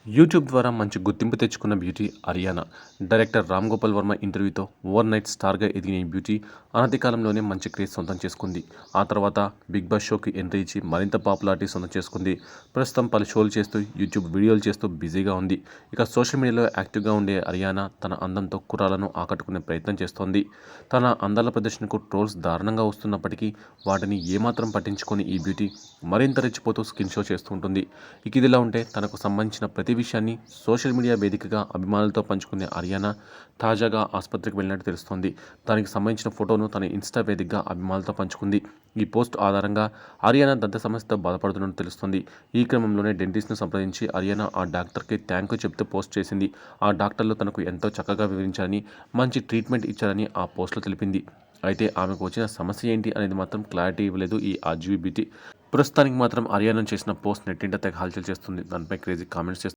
YouTube ద్వారా మంచి గుర్తింపు తెచ్చుకున్న బ్యూటీ అరియానా. డైరెక్టర్ రామ్ గోపాల్ వర్మ ఇంటర్వ్యూతో ఓవర్ నైట్ స్టార్గా ఎదిగిన ఈ బ్యూటీ అనతి కాలంలోనే మంచి క్రేజ్ సొంతం చేసుకుంది. ఆ తర్వాత బిగ్ బాస్ షోకి ఎంట్రీ ఇచ్చి మరింత పాపులారిటీ సొంతం చేసుకుంది. ప్రస్తుతం పలు షోలు చేస్తూ యూట్యూబ్ వీడియోలు చేస్తూ బిజీగా ఉంది. ఇక సోషల్ మీడియాలో యాక్టివ్గా ఉండే అరియానా తన అందంతో కుర్రాలను ఆకట్టుకునే ప్రయత్నం చేస్తోంది. తన అందాల ప్రదర్శనకు ట్రోల్స్ దారుణంగా వస్తున్నప్పటికీ వాటిని ఏమాత్రం పట్టించుకొని ఈ బ్యూటీ మరింత రెచ్చిపోతూ స్కిన్ షో చేస్తూ ఉంటుంది. ఇక ఇదిలా ఉంటే తనకు సంబంధించిన ప్రతి విషయాన్ని సోషల్ మీడియా వేదికగా అభిమానులతో పంచుకునే అరియానా తాజాగా ఆసుపత్రికి వెళ్ళినట్టు తెలుస్తోంది. దానికి సంబంధించిన ఫోటోను తన ఇన్స్టా వేదికగా అభిమానులతో పంచుకుంది. ఈ పోస్ట్ ఆధారంగా అరియానా దంత సమస్యతో బాధపడుతున్నట్టు తెలుస్తోంది. ఈ క్రమంలోనే డెంటిస్ట్ను సంప్రదించి అరియానా ఆ డాక్టర్కి థ్యాంక్ యూ చెప్తూ పోస్ట్ చేసింది. ఆ డాక్టర్లు తనకు ఎంతో చక్కగా వివరించారని, మంచి ట్రీట్మెంట్ ఇచ్చారని ఆ పోస్టులో తెలిపింది. అయితే ఆమెకు వచ్చిన సమస్య ఏంటి అనేది మాత్రం క్లారిటీ ఇవ్వలేదు ఈ ఆర్జీవీ బ్యూటీ. ప్రస్తుతానికి మాత్రం అరియానా చేసిన పోస్ట్ నెట్టింట తెగ హల్చల్ చేస్తుంది. దానిపై క్రేజీ కామెంట్స్ చేస్తుంది.